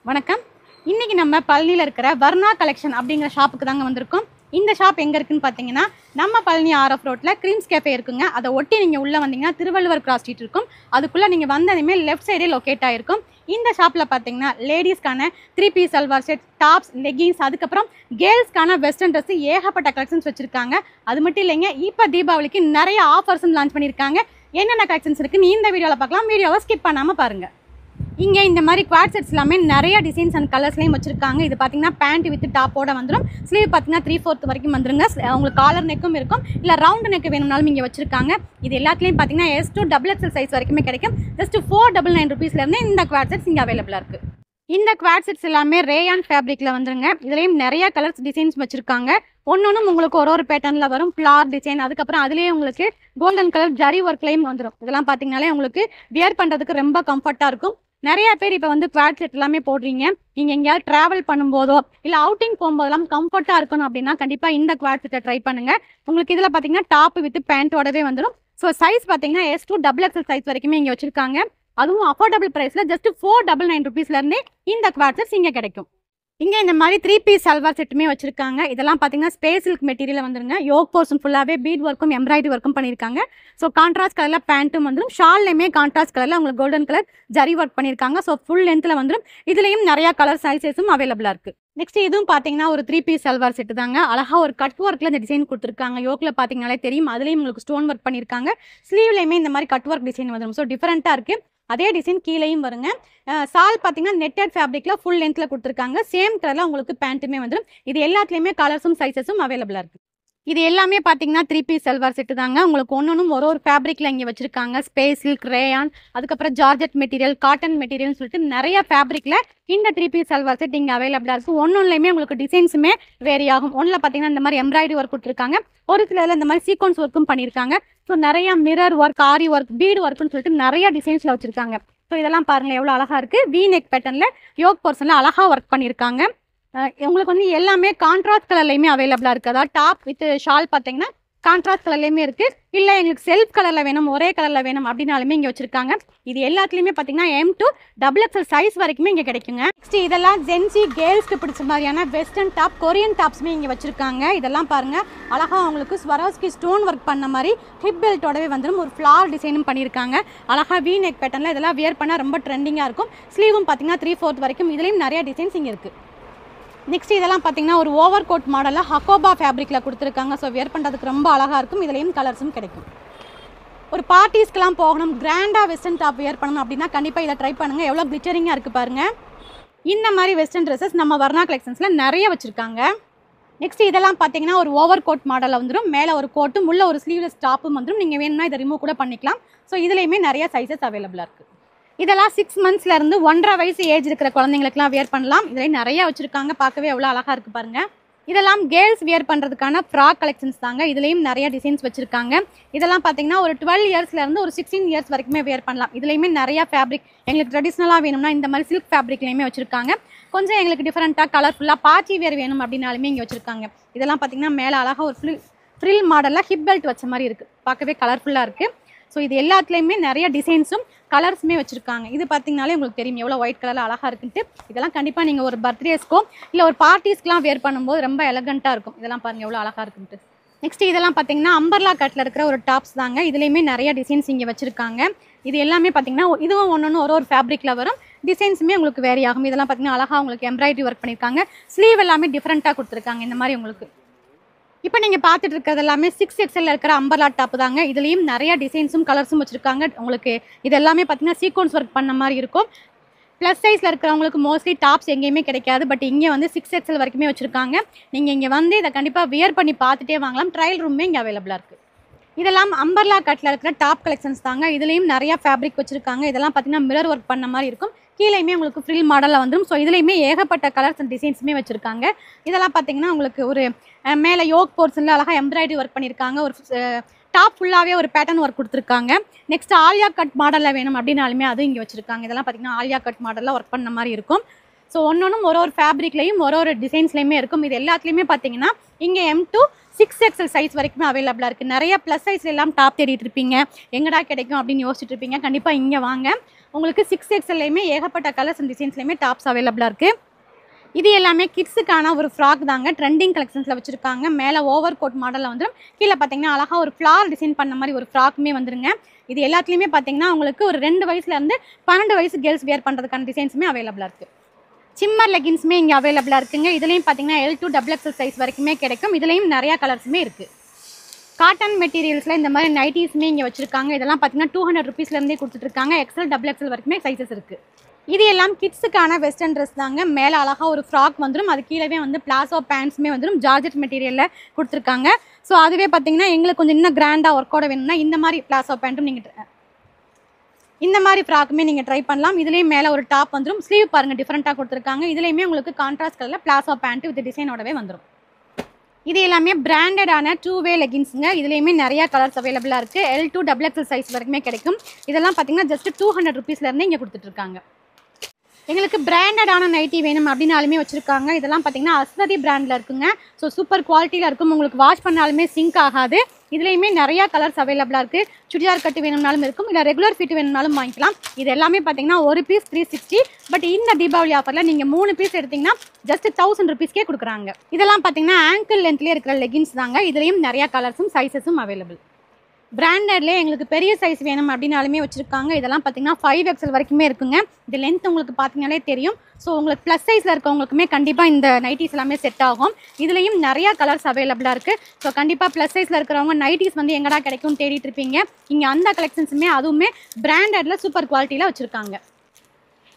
வணக்கம். இன்னைக்கு நம்ம பழனியில் இருக்கிற வர்ணா கலெக்ஷன் அப்படிங்கிற ஷாப்புக்கு தாங்க வந்திருக்கோம். இந்த ஷாப் எங்கே இருக்குன்னு பார்த்தீங்கன்னா, நம்ம பழனி ஆர்எஃப் ரோட்டில் க்ரீம்ஸ் கேஃபே இருக்குங்க. அதை ஒட்டி நீங்கள் உள்ளே வந்தீங்கன்னா திருவள்ளுவர் கிராஸ் ஸ்ட்ரீட் இருக்கும். அதுக்குள்ளே நீங்கள் வந்ததுமே லெஃப்ட் சைடே லொக்கேட் ஆகிருக்கும். இந்த ஷாப்பில் பார்த்தீங்கன்னா லேடிஸ்க்கான 3 piece salwar set, tops, leggings, அதுக்கப்புறம் கேர்ள்ஸ்க்கான வெஸ்டர்ன் ட்ரெஸ் ஏகப்பட்ட கலெக்ஷன்ஸ் வச்சுருக்காங்க. அது மட்டும் இல்லைங்க, இப்போ தீபாவளிக்கு நிறைய ஆஃபர்ஸும் லான்ச் பண்ணியிருக்காங்க. என்னென்ன கலெக்ஷன்ஸ் இருக்குன்னு இந்த வீடியோவில் பார்க்கலாம். வீடியோவை ஸ்கிப் பண்ணாமல் பாருங்கள். இங்கே இந்த மாதிரி குவாட் செட்ஸ் எல்லாமே நிறைய டிசைன்ஸ் அண்ட் கலர்ஸ்லையும் வச்சிருக்காங்க. இது பார்த்தீங்கன்னா பேண்ட் வித் டாப்போட வந்துடும். ஸ்லீவ் பார்த்தீங்கன்னா 3/4 வரைக்கும் வந்துருங்க. உங்களுக்கு காலர் நெக்கும் இருக்கும், இல்லை ரவுண்ட் நெக் வேணும்னாலும் இங்கே வச்சிருக்காங்க. இது எல்லாத்துலேயும் பார்த்தீங்கன்னா S to XXL சைஸ் வரைக்குமே கிடைக்கும். ஜஸ்ட் 499 rupeesலேருந்து இந்த குவாட் செட்ஸ் இங்கே அவைலபிளாக இருக்குது. இந்த குவாட் செட்ஸ் எல்லாமே ரேயான் ஃபேப்ரிக்கில் வந்துருங்க. இதுலேயும் நிறைய கலர்ஸ் டிசைன்ஸ் வச்சுருக்காங்க. ஒன்னொன்றும் உங்களுக்கு ஒரு பேட்டர்னில் வரும். ஃப்ளார் டிசைன், அதுக்கப்புறம் அதுலேயே உங்களுக்கு கோல்டன் கலர் ஜரி ஒர்க்லையும் வந்துடும். இதெல்லாம் பார்த்தீங்கன்னாலே உங்களுக்கு வியர் பண்ணுறதுக்கு ரொம்ப கம்ஃபர்ட்டாக இருக்கும். நிறைய பேர் இப்போ வந்து குவாட் செட் எல்லாமே போடுறீங்க. நீங்கள் எங்கேயாவது ட்ராவல் பண்ணும்போதோ இல்லை அவுட்டிங் போகும்போதெல்லாம் கம்ஃபர்ட்டாக இருக்கணும் அப்படின்னா கண்டிப்பாக இந்த குவாட் செட்டை ட்ரை பண்ணுங்கள். உங்களுக்கு இதில் பார்த்தீங்கன்னா டாப் வித் பேண்ட்டோடவே வந்துடும். ஸோ சைஸ் பார்த்தீங்கன்னா S to XXL சைஸ் வரைக்குமே இங்கே வச்சுருக்காங்க. அதுவும் அஃபோர்டபுள் ப்ரைஸில் ஜஸ்ட் 499 rupeesலேருந்தே இந்த குவாட் செட்ஸ் இங்கே கிடைக்கும். இங்கே இந்த மாதிரி 3 பீஸ் சல்வார் செட்டுமே வச்சிருக்காங்க. இதெல்லாம் பார்த்தீங்கன்னா ஸ்பேஸ் சில்க் மெட்டீரியல் வந்துருங்க. யோக் போர்ஷன் ஃபுல்லாகவே பீட் ஒர்க்கும் எம்ப்ராய்டரி ஒர்க்கும் பண்ணியிருக்காங்க. ஸோ கான்ட்ராஸ்ட் கலரில் பேண்ட்டும் வந்துடும். ஷால்லையுமே கான்ட்ராஸ்ட் கலரில் உங்களுக்கு கோல்டன் கலர் ஜரி ஒர்க் பண்ணியிருக்காங்க. ஸோ ஃபுல் லென்த்தில் வந்துடும். இதுலேயும் நிறையா கலர் சைஸஸும் அவைலபிளாக இருக்குது. நெக்ஸ்ட் இதுவும் பார்த்தீங்கன்னா ஒரு 3 பீஸ் சல்வார் செட்டு தாங்க. அழகாக ஒரு கட் ஒர்க்கில் இந்த டிசைன் கொடுத்துருக்காங்க. யோக்கில் பார்த்தீங்கன்னாலே தெரியும். அதுலேயும் உங்களுக்கு ஸ்டோன் ஒர்க் பண்ணியிருக்காங்க. ஸ்லீவ்லையுமே இந்த மாதிரி கட் ஒர்க் டிசைன் வந்துடும். ஸோ டிஃப்ரெண்ட்டாக இருக்குது. அதே டிசைன் கீழேயும் வருங்க. சால் பார்த்தீங்கன்னா நெட்டட் ஃபேப்ரிக்கில் ஃபுல் லென்த்தில் கொடுத்துருக்காங்க. சேம் கலரில் உங்களுக்கு பேண்ட்டுமே வந்துடும். இது எல்லாத்துலேயுமே கலர்ஸும் சைஸஸும் அவைலபிளாக இருக்குது. இது எல்லாமே பார்த்தீங்கன்னா 3 பீஸ் சல்வார் செட்டு தாங்க. உங்களுக்கு ஒன்றும் ஒரு ஃபேப்ரிக்கில் இங்கே வச்சுருக்காங்க. ஸ்பேஸ் சில்க், ரேயான், அதுக்கப்புறம் ஜார்ஜெட் மெட்டீரியல், காட்டன் மெட்டீரியல்னு சொல்லிட்டு நிறைய ஃபேப்ரிக்கில் இந்த 3 பீஸ் சல்வார் செட் இங்கே அவைலபிளாக இருக்குது. ஒன்றுலையுமே உங்களுக்கு டிசைன்ஸுமே வேரி ஆகும். ஒன்றில் பார்த்தீங்கன்னா இந்த மாதிரி எம்ப்ராய்டரி ஒர்க் கொடுத்துருக்காங்க. ஒரு சிலரில் இந்த மாதிரி சீக்வன்ஸ் ஒர்க்கும் பண்ணியிருக்காங்க. ஸோ நிறைய மிரர் ஒர்க், ஆரி ஒர்க், பீடு ஒர்க்குன்னு சொல்லிட்டு நிறைய டிசைன்ஸில் வச்சுருக்காங்க. ஸோ இதெல்லாம் பாருங்கள் எவ்வளோ அழகாக இருக்குது. வி நெக் பேட்டர்னில் யோக் போர்ஷனில் அழகாக ஒர்க் பண்ணியிருக்காங்க. உங்களுக்கு வந்து எல்லாமே கான்ட்ராஸ்ட் கலர்லையுமே அவைலபிளாக இருக்குது. அதாவது டாப் வித் ஷால் பார்த்தீங்கன்னா கான்ட்ராஸ்ட் கலர்லையுமே இருக்குது. இல்லை எங்களுக்கு செல்ஃப் கலரில் வேணும், ஒரே கலரில் வேணும் அப்படின்னாலுமே இங்கே வச்சுருக்காங்க. இது எல்லாத்துலேயுமே பார்த்தீங்கன்னா M to XXL சைஸ் வரைக்குமே இங்கே கிடைக்குங்க. நெக்ஸ்ட் இதெல்லாம் ஜென்சி கேர்ள்ஸ்க்கு பிடிச்ச மாதிரியான வெஸ்டர்ன் டாப், கொரியன் டாப்ஸுமே இங்கே வச்சுருக்காங்க. இதெல்லாம் பாருங்கள் அழகாக உங்களுக்கு ஸ்வரோஸ்கி ஸ்டோன் ஒர்க் பண்ண மாதிரி ஹிப் பெல்ட்டோடவே வந்துடும். ஒரு ஃப்ளார் டிசைனும் பண்ணியிருக்காங்க. அழகாக வி நெக் பேட்டர்னில் இதெல்லாம் வியர் பண்ணால் ரொம்ப ட்ரெண்டிங்காக இருக்கும். ஸ்லீவும் பார்த்தீங்கன்னா 3/4 வரைக்கும். இதுலேயும் நிறைய டிசைன்ஸ் இங்கே இருக்குது. நெக்ஸ்ட் இதெல்லாம் பார்த்தீங்கன்னா ஒரு ஓவர் கோட் மாடலில் ஹக்கோபா ஃபேப்ரிக்கில் கொடுத்துருக்காங்க. ஸோ வியர் பண்ணுறதுக்கு ரொம்ப அழகாக இருக்கும். இதுலேயும் கலர்ஸும் கிடைக்கும். ஒரு பார்ட்டிஸ்க்கெலாம் போகணும், கிராண்டாக வெஸ்டர்ன் டாப் வியர் பண்ணணும் அப்படின்னா கண்டிப்பாக இதை ட்ரை பண்ணுங்கள். எவ்வளோ கிளிச்சரிங்காக இருக்குது பாருங்கள். இந்த மாதிரி வெஸ்டர்ன் ட்ரெஸ்ஸஸ் நம்ம வர்ணா கலெக்ஷன்ஸில் நிறைய வச்சுருக்காங்க. நெக்ஸ்ட் இதெல்லாம் பார்த்தீங்கன்னா ஒரு ஓவர் கோட் மாடலில் வந்துடும். மேலே ஒரு கோட்டும் உள்ள ஒரு ஸ்லீவ்லெஸ் டாப்பும் வந்துடும். நீங்கள் வேணும்னா இதை ரிமூவ் கூட பண்ணிக்கலாம். ஸோ இதுலேயுமே நிறைய சைஸஸ் அவைலபிளாக இருக்குது. இதெல்லாம் 6 monthsலேருந்து 1.5 வயசு ஏஜ் இருக்கிற குழந்தைங்களுக்குலாம் வியர் பண்ணலாம். இதில் நிறைய வச்சுருக்காங்க. பார்க்கவே எவ்வளோ அழகாக இருக்குது பாருங்கள். இதெல்லாம் கேர்ள்ஸ் வியர் பண்ணுறதுக்கான ஃப்ராக் கலெக்ஷன்ஸ் தாங்க. இதுலேயும் நிறைய டிசைன்ஸ் வச்சுருக்காங்க. இதெல்லாம் பார்த்தீங்கன்னா ஒரு 12 இயர்ஸ்லேருந்து ஒரு 16 இயர்ஸ் வரைக்குமே வியர் பண்ணலாம். இதுலேயுமே நிறையா ஃபேப்ரிக் எங்களுக்கு ட்ரெடிஷ்னலாக வேணும்னா இந்த மாதிரி சில்க் ஃபேப்ரிக்லேயுமே வச்சுருக்காங்க. கொஞ்சம் எங்களுக்கு டிஃப்ரெண்ட்டாக கலர்ஃபுல்லாக பார்ட்டி வேர் வேணும் அப்படின்னாலுமே இங்கே வச்சுருக்காங்க. இதெல்லாம் பார்த்தீங்கன்னா மேலே அழகாக ஒரு ஃப்ரில் மாடலில் ஹிப் பெல்ட் வச்ச மாதிரி இருக்குது. பார்க்கவே கலர்ஃபுல்லாக இருக்குது. ஸோ இது எல்லாத்துலேயுமே நிறைய டிசைன்ஸும் கலர்ஸுமே வச்சுருக்காங்க. இது பார்த்தீங்கனாலே உங்களுக்கு தெரியும் எவ்வளோ ஒயிட் கலரில் அழகாக இருக்குன்ட்டு. இதெல்லாம் கண்டிப்பாக நீங்கள் ஒரு பர்த்டேஸ்க்கோ இல்லை ஒரு பார்ட்டிஸ்க்கெலாம் வியர் பண்ணும்போது ரொம்ப எலகண்ட்டாக இருக்கும். இதெல்லாம் பாருங்கள் எவ்வளோ அழகாக இருக்குன்ட்டு. நெக்ஸ்ட் இதெல்லாம் பார்த்தீங்கன்னா அம்பர்லா கட்டில் இருக்கிற ஒரு டாப்ஸ் தாங்க. இதுலேயுமே நிறைய டிசைன்ஸ் இங்கே வச்சுருக்காங்க. இது எல்லாமே பார்த்தீங்கன்னா இதுவும் ஒன்று ஒரு ஃபேப்ரிக்கில் வரும். டிசைன்ஸுமே உங்களுக்கு வேரி ஆகும். இதெல்லாம் பார்த்தீங்கன்னா அழகாக உங்களுக்கு எம்ப்ராய்டரி ஒர்க் பண்ணியிருக்காங்க. ஸ்லீவ் எல்லாமே டிஃப்ரெண்ட்டாக கொடுத்துருக்காங்க. இந்த மாதிரி உங்களுக்கு இப்போ நீங்கள் பார்த்துட்டு இருக்கிறது எல்லாமே 6XL இருக்கிற அம்பர்லா டாப் தாங்க. இதுலேயும் நிறைய டிசைன்ஸும் கலர்ஸும் வச்சுருக்காங்க. உங்களுக்கு இது எல்லாமே பார்த்தீங்கன்னா சீக்வன்ஸ் ஒர்க் பண்ண மாதிரி இருக்கும். ப்ளஸ் சைஸில் இருக்கிறவங்களுக்கு மோஸ்ட்லி டாப்ஸ் எங்கேயுமே கிடைக்காது. பட் இங்கே வந்து 6XL வரைக்குமே வச்சுருக்காங்க. நீங்கள் இங்கே வந்து இதை கண்டிப்பாக வியர் பண்ணி பார்த்துட்டே வாங்கலாம். ட்ரையல் ரூமே இங்கே அவைலபிளாக இருக்குது. இதெல்லாம் அம்பர்லா கட்டில் இருக்கிற டாப் கலெக்ஷன்ஸ் தாங்க. இதுலேயும் நிறையா ஃபேப்ரிக் வச்சுருக்காங்க. இதெல்லாம் பார்த்தீங்கன்னா மிரர் ஒர்க் பண்ண மாதிரி இருக்கும். கீழேயுமே உங்களுக்கு ஃப்ரில் மாடலில் வந்துடும். ஸோ இதுலேயுமே ஏகப்பட்ட கலர்ஸ் அண்ட் டிசைன்ஸுமே வச்சுருக்காங்க. இதெல்லாம் பார்த்தீங்கன்னா உங்களுக்கு ஒரு மேலே யோக் போர்ஷனில் அழகாக எம்ப்ராய்டரி ஒர்க் பண்ணியிருக்காங்க. ஒரு டாப் ஃபுல்லாகவே ஒரு பேட்டர்ன் ஒர்க் கொடுத்துருக்காங்க. நெக்ஸ்ட் ஆலியா கட் மாடலில் வேணும் அப்படின்னாலுமே அதுவும் இங்கே வச்சுருக்காங்க. இதெல்லாம் பார்த்தீங்கன்னா ஆலியா கட் மாடலில் ஒர்க் பண்ண மாதிரி இருக்கும். ஸோ ஒன்னொன்றும் ஒரு ஃபேப்ரிக்லையும் ஒரு டிசைன்ஸ்லையுமே இருக்கும். இது எல்லாத்துலேயுமே பார்த்தீங்கன்னா இங்கே M2 6XL சைஸ் வரைக்குமே அவைலபிளாக இருக்குது. நிறைய ப்ளஸ் சைஸ்ல எல்லாம் டாப் தேடிட்டு இருப்பீங்க, எங்கடா கிடைக்கும் அப்படின்னு யோசிச்சுட்டு இருப்பீங்க. கண்டிப்பாக இங்கே வாங்க, உங்களுக்கு 6XLலையுமே ஏகப்பட்ட கலர்ஸ் அண்ட் டிசைன்ஸ்லையுமே டாப்ஸ் அவைலபிளாக இருக்குது. இது எல்லாமே கிட்ஸுக்கான ஒரு ஃப்ராக் தாங்க, ட்ரெண்டிங் கலெக்ஷன்ஸில் வச்சுருக்காங்க. மேலே ஓவர் கோட் மாடலில் வந்துடும், கீழே பார்த்தீங்கன்னா அழகாக ஒரு ஃப்ளார் டிசைன் பண்ண மாதிரி ஒரு ஃப்ராக்குமே வந்துருங்க. இது எல்லாத்துலேயுமே பார்த்தீங்கன்னா உங்களுக்கு ஒரு 2 வயசுலேருந்து 12 வயசு கேர்ள்ஸ் வியர் பண்ணுறதுக்கான டிசைன்ஸுமே அவைலபிளாக இருக்குது. சிம்மர் லெகின்ஸுமே இங்கே அவைலபிளாக இருக்குங்க. இதுலேயும் பார்த்தீங்கன்னா L2 XXL சைஸ் வரைக்குமே கிடைக்கும். இதுலேயும் நிறையா கலர்ஸுமே இருக்குது. காட்டன் மெட்டீரியல்ஸில் இந்த மாதிரி நைட்டிஸுமே இங்கே வச்சுருக்காங்க. இதெல்லாம் பார்த்தீங்கன்னா 200 ருபீஸ்லேருந்தே கொடுத்துட்ருக்காங்க. XL XXL வரைக்குமே சைஸஸ் இருக்குது. இது எல்லாம் கிட்ஸுக்கான வெஸ்டர்ன் ட்ரெஸ் தாங்க. மேலே அழகாக ஒரு ஃப்ராக் வந்துடும், அது கீழே வந்து பிளாசோ பேண்ட்ஸுமே வந்துடும், ஜார்ஜெட் மெட்டீரியலில் கொடுத்துருக்காங்க. ஸோ அதுவே பார்த்தீங்கன்னா எங்களுக்கு கொஞ்சம் இன்னும் கிராண்டாக ஒர்க்கோட வேணும்னா இந்த மாதிரி பிளாசோ பேண்ட்டும் நீங்கள் இந்த மாதிரி ஃப்ராக்குமே நீங்கள் ட்ரை பண்ணலாம். இதுலேயும் மேலே ஒரு டாப் வந்துடும், ஸ்லீவ் பாருங்கள் டிஃப்ரெண்ட்டாக கொடுத்துருக்காங்க. இதுலேயுமே உங்களுக்கு கான்ட்ராஸ்ட் கலரில் பிளாசோ பேண்ட் வித் டிசைனோடவே வந்துடும். இது எல்லாமே பிராண்டடான 2-வே லெகின்ஸுங்க. இதுலேயுமே நிறையா கலர்ஸ் அவைலபிளாக இருக்குது. L2 XXL சைஸ் வரைக்குமே கிடைக்கும். இதெல்லாம் பார்த்தீங்கன்னா ஜஸ்ட் 200 ருபீஸ்லேருந்து இங்கே கொடுத்துட்ருக்காங்க. எங்களுக்கு பிராண்டடான நைட்டி வேணும் அப்படின்னாலுமே வச்சுருக்காங்க. இதெல்லாம் பார்த்தீங்கன்னா அஸ்வதி பிராண்டில் இருக்குங்க. ஸோ சூப்பர் குவாலிட்டியில் இருக்கும், உங்களுக்கு வாஷ் பண்ணாலுமே சிங்க் ஆகாது. இதுலேயுமே நிறையா கலர்ஸ் அவைலபிளாக இருக்குது. சுடிதார் கட்டு வேணும்னாலும் இருக்கும், இல்லை ரெகுலர் ஃபிட் வேணும்னாலும் வாங்கிக்கலாம். இது எல்லாமே பார்த்தீங்கன்னா ஒரு பீஸ் 360. பட் இந்த தீபாவளி ஆஃபரில் நீங்கள் 3 பீஸ் எடுத்திங்கன்னா ஜஸ்ட் 1000 ருபீஸ்க்கே கொடுக்குறாங்க. இதெல்லாம் பார்த்தீங்கன்னா ஆங்கிள் லென்த்லேயே இருக்கிற லெகின்ஸ் தாங்க. இதுலேயும் நிறையா கலர்ஸும் சைஸஸும் அவைலபிள். பிராண்டட்லேயே எங்களுக்கு பெரிய சைஸ் வேணும் அப்படின்னாலுமே வச்சுருக்காங்க. இதெல்லாம் பார்த்தீங்கன்னா 5XL வரைக்குமே இருக்குங்க. இது லென்த் உங்களுக்கு பார்த்தீங்கன்னாலே தெரியும். ஸோ உங்களுக்கு ப்ளஸ் சைஸில் இருக்கவங்களுக்குமே கண்டிப்பாக இந்த நைட்டிஸ் எல்லாமே செட் ஆகும். இதுலேயும் நிறையா கலர்ஸ் அவைலபிளாக இருக்குது. ஸோ கண்டிப்பாக ப்ளஸ் சைஸில் இருக்கிறவங்க நைட்டிஸ் வந்து எங்கடா கிடைக்கும்னு தேடிட்டு இருப்பீங்க. இங்கே அந்த கலெக்ஷன்ஸுமே அதுவுமே பிராண்டடில் சூப்பர் குவாலிட்டியில் வச்சுருக்காங்க.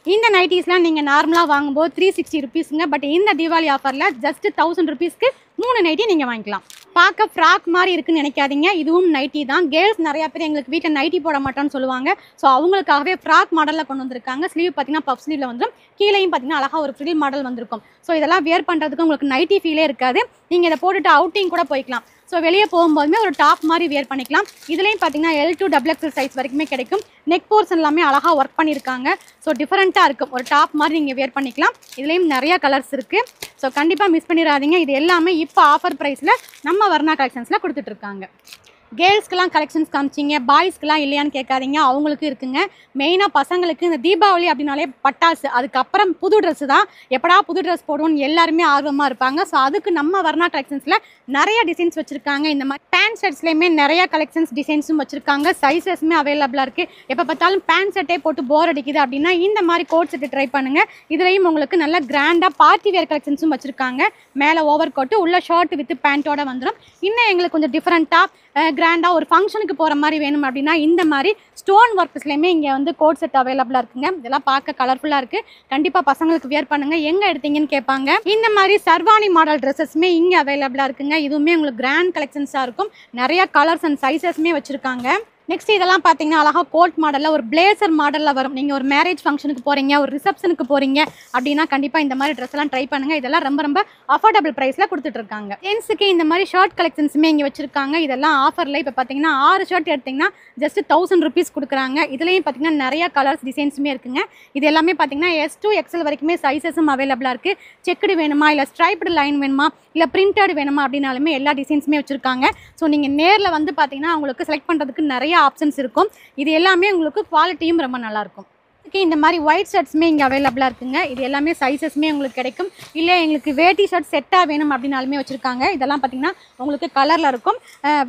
இந்த நைட்டிஸ்லாம் நீங்கள் நார்மலாக வாங்கும்போது 360 ருபீஸுங்க. பட் இந்த தீபாவளி ஆஃபரில் ஜஸ்ட் 1000 ருபீஸ்க்கு 3 நைட்டி நீங்கள் வாங்கிக்கலாம். பார்க்க ஃப்ராக் மாதிரி இருக்குன்னு நினைக்காதீங்க, இதுவும் நைட்டி தான். கேர்ள்ஸ் நிறையா பேர் எங்களுக்கு வீட்டில் நைட்டி போட மாட்டோம்னு சொல்லுவாங்க. ஸோ அவங்களுக்காகவே ஃப்ராக் மாடலில் கொண்டு வந்திருக்காங்க. ஸ்லீவ் பார்த்தீங்கன்னா பஃப் ஸ்லீவில் வந்துடும், கீழேயும் பார்த்தீங்கன்னா அழகாக ஒரு ஃப்ரில் மாடல் வந்திருக்கும். ஸோ இதெல்லாம் வியர் பண்ணுறதுக்கு உங்களுக்கு நைட்டி ஃபீலே இருக்காது. நீங்கள் இதை போட்டுட்டு அவுட்டிங் கூட போய்க்கலாம். ஸோ வெளியே போகும்போதுமே ஒரு டாப் மாதிரி வியர் பண்ணிக்கலாம். இதுலேயும் பார்த்தீங்கன்னா L2 XXL சைஸ் வரைக்குமே கிடைக்கும். நெக் போர்ஷன் எல்லாமே அழகாக ஒர்க் பண்ணியிருக்காங்க. ஸோ டிஃப்ரெண்ட்டாக இருக்கும், ஒரு டாப் மாதிரி நீங்கள் வியர் பண்ணிக்கலாம். இதுலேயும் நிறையா கலர்ஸ் இருக்குது. ஸோ கண்டிப்பாக மிஸ் பண்ணிடாதீங்க. இது எல்லாமே இப்போ ஆஃபர் ப்ரைஸில் நம்ம வர்ணா கலெக்ஷன்ஸில் கொடுத்துட்ருக்காங்க. கேர்ள்ஸ்க்கெலாம் கலெக்ஷன்ஸ் காமிச்சிங்க, பாய்ஸ்க்கெலாம் இல்லையான்னு கேட்காதீங்க, அவங்களுக்கு இருக்குங்க. மெயினாக பசங்களுக்கு இந்த தீபாவளி அப்படின்னாலே பட்டாசு, அதுக்கப்புறம் புது ட்ரெஸ்ஸு தான். எப்படா புது ட்ரெஸ் போடுவோன்னு எல்லாருமே ஆர்வமாக இருப்பாங்க. ஸோ அதுக்கு நம்ம வர்ணா கலெக்ஷன்ஸில் நிறைய டிசைன்ஸ் வச்சுருக்காங்க. இந்த மாதிரி பேண்ட் ஷர்ட்ஸ்லேயுமே நிறையா கலெக்ஷன்ஸ் டிசைன்ஸும் வச்சுருக்காங்க. சைஸஸுமே அவைலபிளாக இருக்குது. எப்போ பார்த்தாலும் பேண்ட் ஷர்ட்டே போட்டு போர் அடிக்குது அப்படின்னா இந்த மாதிரி கோட் செட்டு ட்ரை பண்ணுங்கள். இதுலேயும் உங்களுக்கு நல்ல கிராண்டாக பார்ட்டி வேர் கலெக்ஷன்ஸும் வச்சுருக்காங்க. மேலே ஓவர் கோட்டு, உள்ள ஷர்ட் வித் பேண்ட்டோட வந்துடும். இன்னும் எங்களுக்கு கொஞ்சம் டிஃப்ரெண்ட்டாக கிராண்டாக ஒரு ஃபங்க்ஷனுக்கு போகிற மாதிரி வேணும் அப்படின்னா இந்த மாதிரி ஸ்டோன் ஒர்க்ஸ்லேயுமே இங்கே வந்து கோட் செட் அவைலபிளாக இருக்குங்க. இதெல்லாம் பார்க்க கலர்ஃபுல்லாக இருக்குது. கண்டிப்பாக பசங்களுக்கு வியர் பண்ணுங்கள். எங்கே எடுத்தீங்கன்னு கேட்பாங்க. இந்த மாதிரி சர்வானி மாடல் ட்ரெஸ்ஸஸ்மே இங்கே அவைலபிளாக இருக்குங்க. இதுவுமே உங்களுக்கு கிராண்ட் கலெக்ஷன்ஸாக இருக்கும். நிறையா கலர்ஸ் அண்ட் சைஸஸ்மே வச்சுருக்காங்க. நெக்ஸ்ட் இதெல்லாம் பார்த்தீங்கன்னா அழகாக கோட் மாடலில் ஒரு பிளேசர் மாடலில் வரும். நீங்கள் ஒரு மேரேஜ் ஃபங்க்ஷனுக்கு போகிறீங்க, ஒரு ரிசப்ஷனுக்கு போகிறீங்க அப்படின்னா கண்டிப்பாக இந்த மாதிரி ட்ரெஸ் எல்லாம் ட்ரை பண்ணுங்கள். இதெல்லாம் ரொம்ப ரொம்ப அஃபோர்டபுள் ப்ரைஸில் கொடுத்துட்ருக்காங்க. ஜென்ஸுக்கு இந்த மாதிரி ஷர்ட் கலெக்ஷன்ஸுமே இங்கே வச்சுருக்காங்க. இதெல்லாம் ஆஃபரில் இப்போ பார்த்தீங்கன்னா 6 ஷர்ட் எடுத்திங்கன்னா ஜஸ்ட் 1000 ருபீஸ் கொடுக்குறாங்க. இதுலேயும் பார்த்தீங்கன்னா நிறையா கலர்ஸ் டிசைன்ஸுமே இருக்குங்க. இது எல்லாமே பார்த்தீங்கன்னா S2 XL வரைக்குமே சைஸஸும் அவைலபிளாக இருக்குது. செக்குடு வேணுமா, இல்லை ஸ்ட்ரைப்டு லைன் வேணுமா, இல்லை பிரிண்டட் வேணுமா அப்படின்னாலுமே எல்லா டிசைன்ஸுமே வச்சுருக்காங்க. ஸோ நீங்கள் நேரில் வந்து பார்த்தீங்கன்னா உங்களுக்கு செலக்ட் பண்ணுறதுக்கு நிறைய ஆப்ஷன்ஸ் இருக்கும். இது எல்லாமே உங்களுக்கு குவாலிட்டியும் ரொம்ப நல்லாயிருக்கும். இந்த மாதிரி ஒயிட் ஷர்ட்ஸுமே இங்கே அவைலபிளாக இருக்குங்க. இது எல்லாமே சைஸஸ்மே உங்களுக்கு கிடைக்கும். இல்லை எங்களுக்கு வேட்டி ஷர்ட் செட்டாக வேணும் அப்படின்னாலுமே வச்சுருக்காங்க. இதெல்லாம் பார்த்தீங்கன்னா உங்களுக்கு கலரில் இருக்கும்.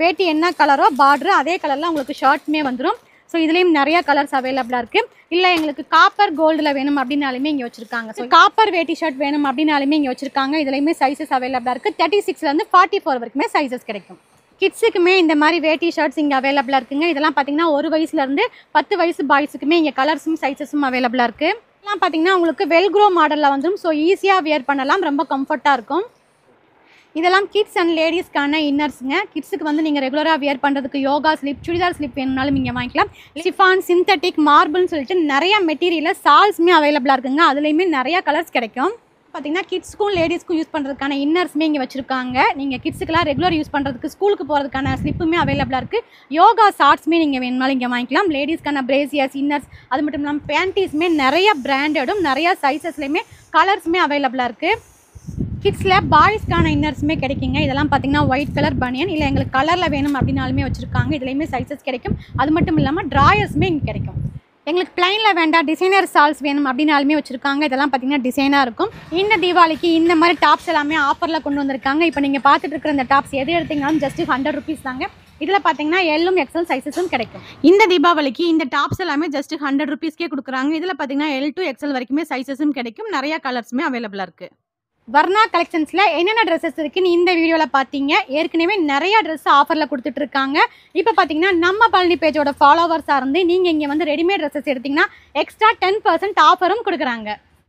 வேட்டி என்ன கலரோ பார்டரு அதே கலரில் உங்களுக்கு ஷர்ட்மே வந்துடும். ஸோ இதுலேயும் நிறையா கலர்ஸ் அவைலபிளாக இருக்குது. இல்லை எங்களுக்கு காப்பர் கோல்டில் வேணும் அப்படின்னாலுமே இங்கே வச்சுருக்காங்க. ஸோ காப்பர் வேட்டி ஷர்ட் வேணும் அப்படின்னாலுமே இங்கே வச்சுருக்காங்க. இதுலேயுமே சைஸஸ் அவைலபிளாக இருக்குது. 36லேருந்து 44 வரைக்குமே சைஸஸ் கிடைக்கும். கிட்ஸுக்குமே இந்த மாதிரி வேட்டி ஷர்ட்ஸ் இங்கே அவைலபிளாக இருக்குங்க. இதெல்லாம் பார்த்தீங்கன்னா 1 வயசுலேருந்து 10 வயசு பாய்ஸுக்குமே இங்கே கலர்ஸும் சைஸஸும் அவைலபிளாக இருக்குது. இதெல்லாம் பார்த்தீங்கன்னா உங்களுக்கு வெல்க்ரோ மாடலில் வந்துடும். ஸோ ஈஸியாக வியர் பண்ணலாம், ரொம்ப கம்ஃபர்ட்டாக இருக்கும். இதெல்லாம் கிட்ஸ் அண்ட் லேடிஸ்க்கான இன்னர்ஸுங்க. கிட்ஸுக்கு வந்து நீங்கள் ரெகுலராக வியர் பண்ணுறதுக்கு யோகா ஸ்லிப், சுடிதார் ஸ்லிப் வேணும்னாலும் நீங்கள் வாங்கிக்கலாம். சிஃபான், சிந்தட்டிக், மார்பிள்னு சொல்லிட்டு நிறைய மெட்டீரியலில் சால்ஸுமே அவைலபிளாக இருக்குங்க. அதுலேயுமே நிறையா கலர்ஸ் கிடைக்கும். பார்த்தீங்கன்னா கிட்ஸ்க்கும் லேடிஸ்க்கும் யூஸ் பண்ணுறதுக்கான இன்னர்ஸுமே இங்கே வச்சுருக்காங்க. நீங்கள் கிட்ஸுக்கெல்லாம் ரெகுலர் யூஸ் பண்ணுறதுக்கு ஸ்கூலுக்கு போகிறதுக்கான ஸ்லிப்புமே அவைலபிளாக இருக்குது. யோகா ஷார்ட்ஸுமே நீங்கள் வேணுமாலும் இங்கே வாங்கிக்கலாம். லேடிஸ்க்கான பிரேசியர்ஸ், இன்னர்ஸ், அது மட்டும் இல்லாமல் பேண்டீஸுமே நிறையா பிராண்டடும் நிறையா சைஸஸ்லேயுமே கலர்ஸுமே அவைலபிளாக இருக்குது. கிட்ஸில் பாய்ஸ்க்கான இன்னர்ஸுமே கிடைக்குங்க. இதெல்லாம் பார்த்தீங்கன்னா ஒயிட் கலர் பனியன், இல்லை எங்களுக்கு கலரில் வேணும் அப்படின்னாலுமே வச்சுருக்காங்க. இதுலேயுமே சைஸஸ் கிடைக்கும். அது மட்டும் இல்லாமல் ட்ராயர்ஸுமே இங்கே கிடைக்கும். எங்களுக்கு பிளைனில் வேண்டாம், டிசைனர் சால்ஸ் வேணும் அப்படின்னாலுமே வச்சுருக்காங்க. இதெல்லாம் பார்த்தீங்கன்னா டிசைனாக இருக்கும். இந்த தீபாவளிக்கு இந்த மாதிரி டாப்ஸ் எல்லாமே ஆஃபரில் கொண்டு வந்திருக்காங்க. இப்போ நீங்கள் பார்த்துட்டு இருக்கிற இந்த டாப்ஸ் எது எடுத்தீங்கன்னாலும் ஜஸ்ட் 100 rupees தாங்க. இதில் பார்த்தீங்கன்னா எல்லும் எக்ஸல் சைஸஸும் கிடைக்கும். இந்த தீபாவளிக்கு இந்த டாப்ஸ் எல்லாமே ஜஸ்ட் 100 rupeesக்கே கொடுக்குறாங்க. இதில் பார்த்தீங்கன்னா L to XL வரைக்குமே சைஸஸும் கிடைக்கும். நிறைய கலர்ஸுமே அவைலபிளாக இருக்குது. வர்ணா கலெக்ஷன்ஸில் என்னென்ன ட்ரெஸ்ஸஸ் இருக்குன்னு இந்த வீடியோவில் பார்த்தீங்க. ஏற்கனவே நிறைய ட்ரெஸ் ஆஃபரில் கொடுத்துட்ருக்காங்க. இப்போ பார்த்தீங்கன்னா நம்ம பழனி பேஜோட ஃபாலோவர்ஸாக இருந்து நீங்கள் இங்கே வந்து ரெடிமேட் ட்ரெஸ்ஸஸ் எடுத்திங்கன்னா எக்ஸ்ட்ரா 10% ஆஃபரும் கொடுக்குறாங்க.